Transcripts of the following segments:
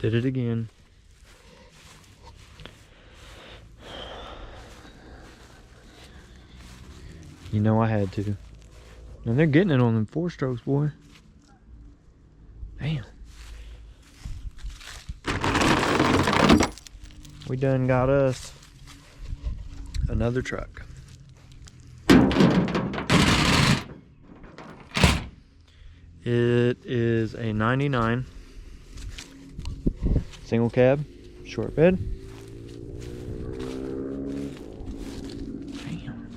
Did it again. You know I had to. And they're getting it on them 4-strokes, boy. Damn. We done got us another truck. It is a 99 single cab, short bed. Damn,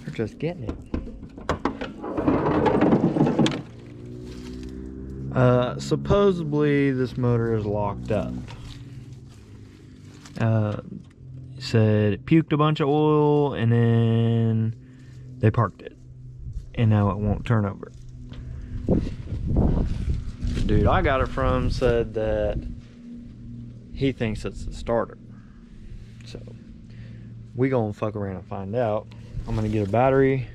they're just getting it. Supposedly this motor is locked up. Said it puked a bunch of oil and then they parked it, and now it won't turn over. The dude I got it from said that he thinks it's the starter, so we gonna fuck around and find out. I'm gonna get a battery.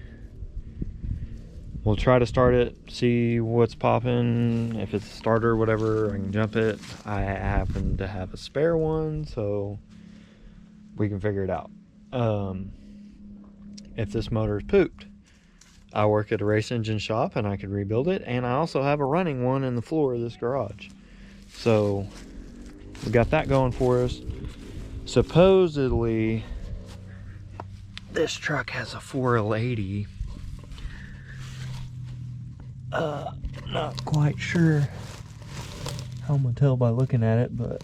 We'll try to start it, see what's popping. If it's a starter or whatever, I can jump it. I happen to have a spare one, so we can figure it out. If this motor is pooped, I work at a race engine shop and I can rebuild it. And I also have a running one in the floor of this garage. So we got that going for us. Supposedly, this truck has a 4L80. Not quite sure how I'm gonna tell by looking at it, but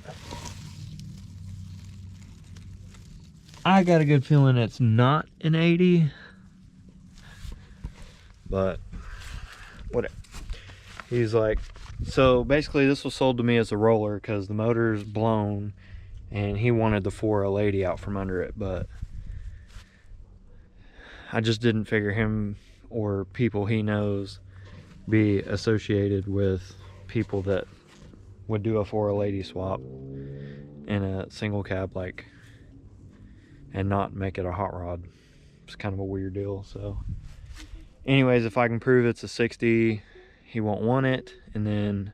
I got a good feeling it's not an 80, but whatever. He's like, so basically this was sold to me as a roller because the motor's blown and he wanted the 4L80 out from under it, but I just didn't figure him or people he knows be associated with people that would do a 4L80 swap in a single cab, like, and not make it a hot rod. It's kind of a weird deal. So anyways, if I can prove it's a 60, he won't want it, and then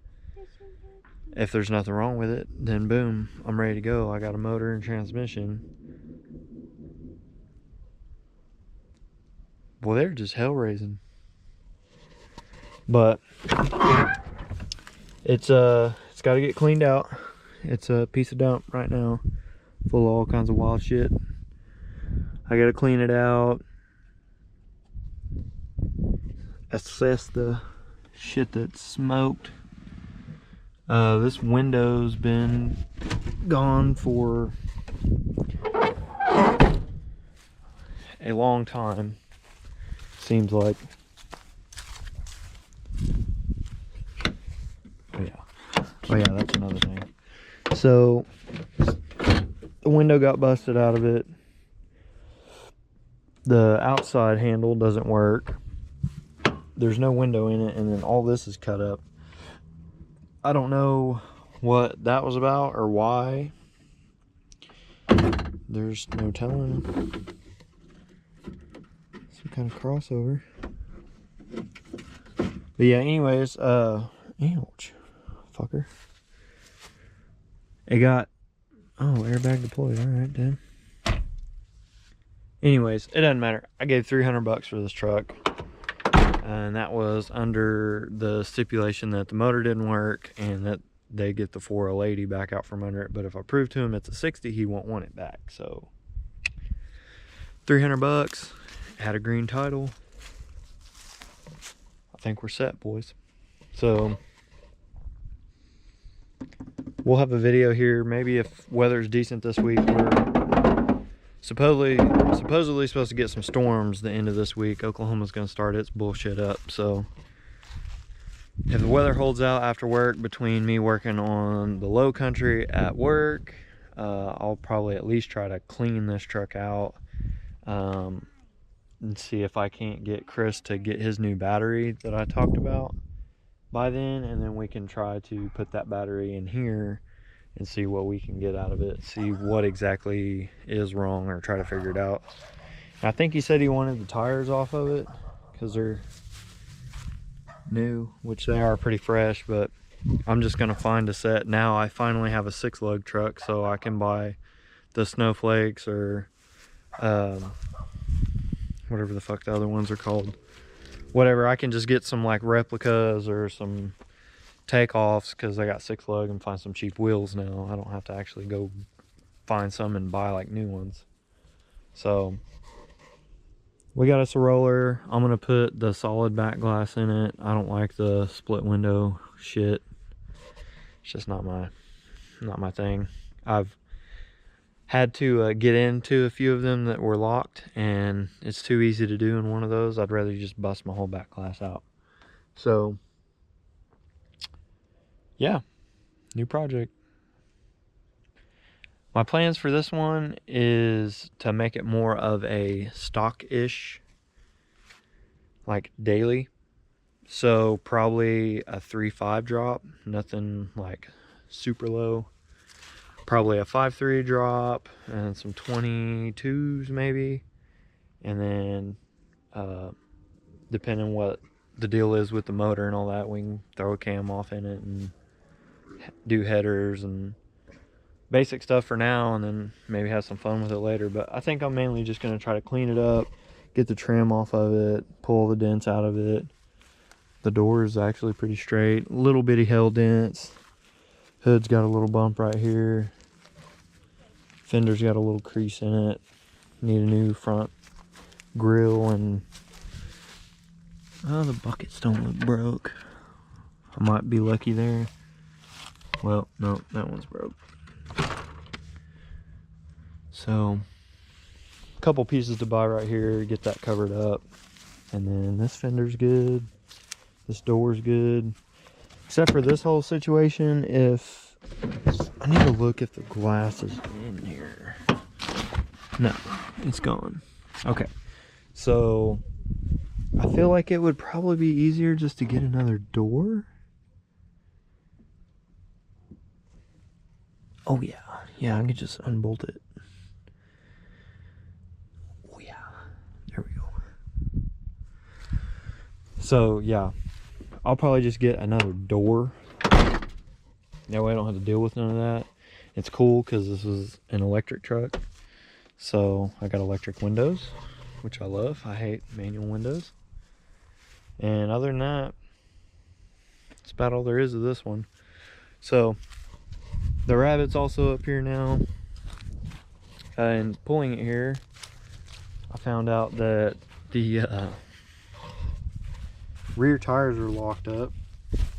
if there's nothing wrong with it, then boom, I'm ready to go. I got a motor and transmission. Well, they're just hell raising. But it's got to get cleaned out. It's a piece of dump right now, full of all kinds of wild shit. I got to clean it out, assess the shit that's smoked. This window's been gone for a long time, seems like. Oh yeah, that's another thing. So the window got busted out of it. The outside handle doesn't work. There's no window in it, and then all this is cut up. I don't know what that was about or why. There's no telling. Some kind of crossover. But yeah, anyways, ouch. Fucker. It got, oh, airbag deployed. Alright, then. Anyways, it doesn't matter. I gave $300 for this truck, and that was under the stipulation that the motor didn't work and that they get the 4L80 back out from under it. But if I prove to him it's a 60, he won't want it back. So $300, had a green title. I think we're set, boys. So we'll have a video here, maybe if weather's decent this week. We're supposedly supposed to get some storms the end of this week. Oklahoma's going to start its bullshit up. So if the weather holds out after work, between me working on the low country at work, I'll probably at least try to clean this truck out and see if I can't get Chris to get his new battery that I talked about by then, and then we can try to put that battery in here and see what we can get out of it, see what exactly is wrong, or try to figure it out. And I think he said he wanted the tires off of it because they're new, which they are pretty fresh, but I'm just gonna find a set. Now I finally have a 6-lug truck, so I can buy the snowflakes or whatever the fuck the other ones are called. Whatever, I can just get some like replicas or some takeoffs because I got 6-lug, and find some cheap wheels now. I don't have to actually go find some and buy like new ones. So we got us a roller. I'm gonna put the solid back glass in it. I don't like the split window shit. It's just not my thing. I've had to get into a few of them that were locked, and it's too easy to do in one of those. I'd rather just bust my whole back glass out. So yeah, new project. My plans for this one is to make it more of a stock-ish, like daily. So probably a 3.5 drop, nothing like super low. Probably a 5.3 drop and some 22s maybe. And then depending what the deal is with the motor and all that, we can throw a cam off in it and do headers and basic stuff for now, and then maybe have some fun with it later. But I think I'm mainly just going to try to clean it up, get the trim off of it, pull the dents out of it. The door is actually pretty straight, little bitty hell dents. Hood's got a little bump right here. Fender's got a little crease in it. Need a new front grill, and the buckets don't look broke. I might be lucky there. Well, no, that one's broke. So, a couple pieces to buy right here, get that covered up. And then this fender's good. This door's good. Except for this whole situation, if I need to look if the glass is in here. No, it's gone. Okay, so I feel like it would probably be easier just to get another door. Oh yeah, I can just unbolt it. Oh yeah, there we go. So yeah, I'll probably just get another door. That way I don't have to deal with none of that. It's cool because this is an electric truck. So I got electric windows, which I love. I hate manual windows. And other than that, that's about all there is of this one. So the rabbit's also up here now. And pulling it here, I found out that the rear tires are locked up.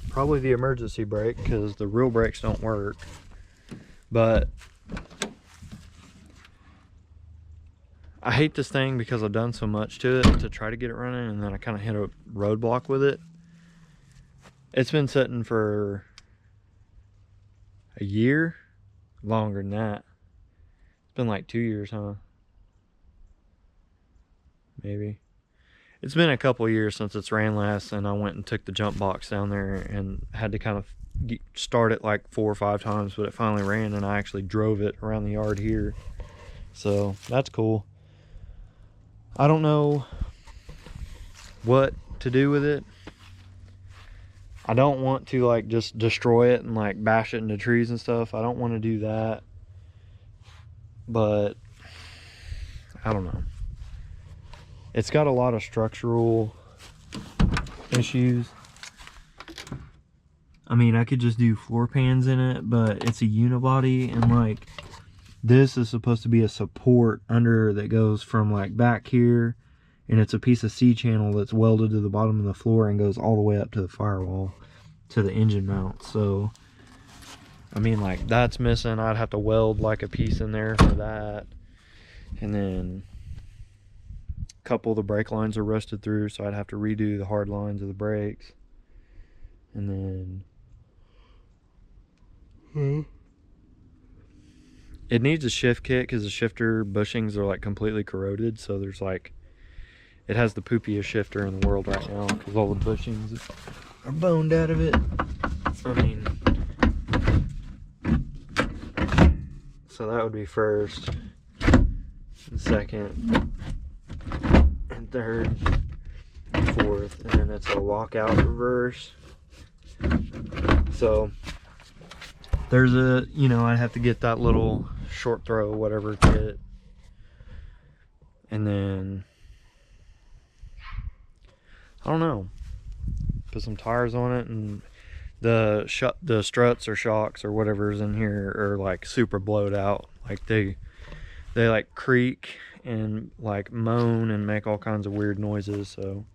Probably the emergency brake, because the real brakes don't work. But I hate this thing because I've done so much to it to try to get it running, and then I kind of hit a roadblock with it. It's been sitting for a year, longer than that. It's been like 2 years, huh? Maybe. It's been a couple years since it's ran last, and I went and took the jump box down there and had to kind of start it like 4 or 5 times, but it finally ran, and I actually drove it around the yard here. So that's cool. I don't know what to do with it. I don't want to like just destroy it and like bash it into trees and stuff. I don't want to do that. But I don't know. It's got a lot of structural issues. I mean, I could just do floor pans in it, but it's a unibody, and like this is supposed to be a support under that goes from like back here, and it's a piece of C-channel that's welded to the bottom of the floor and goes all the way up to the firewall to the engine mount. So I mean, like that's missing. I'd have to weld like a piece in there for that, and then a couple of the brake lines are rusted through, so I'd have to redo the hard lines of the brakes. And then it needs a shift kit because the shifter bushings are like completely corroded. So there's like, it has the poopiest shifter in the world right now because all the bushings are boned out of it. I mean, so that would be first, and second, and third, and fourth, and then it's a lockout reverse. So there's a, you know, I'd have to get that little short throw whatever kit, and then I don't know, put some tires on it, and the struts or shocks or whatever's in here are like super blowed out. Like they like creak and like moan and make all kinds of weird noises. So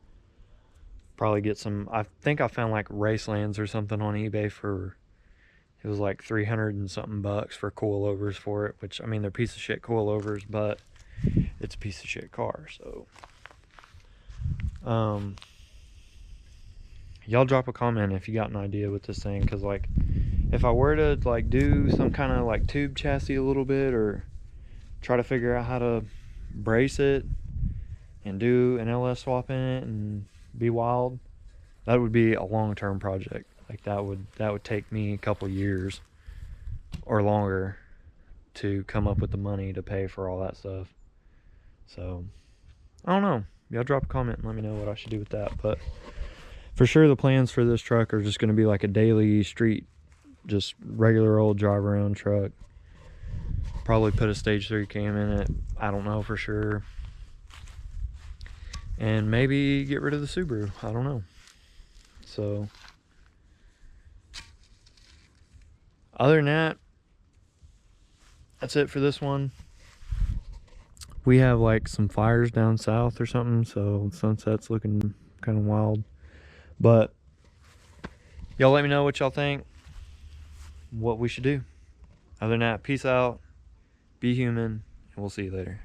probably get some, I think I found like Racelands or something on eBay for, it was like 300 and something bucks for coilovers for it, which I mean they're piece of shit coilovers, but it's a piece of shit car. So y'all drop a comment if you got an idea with this thing, because like if I were to like do some kind of like tube chassis a little bit, or try to figure out how to brace it and do an LS swap in it and be wild, that would be a long-term project. Like that would take me a couple years or longer to come up with the money to pay for all that stuff. So I don't know, y'all drop a comment and let me know what I should do with that. But for sure the plans for this truck are just going to be like a daily street, just regular old drive around truck. Probably put a stage 3 cam in it, I don't know for sure, and maybe get rid of the Subaru, I don't know. So other than that, that's it for this one. We have like some fires down south or something, so sunset's looking kind of wild. But y'all let me know what y'all think, what we should do. Other than that, peace out, be human, and we'll see you later.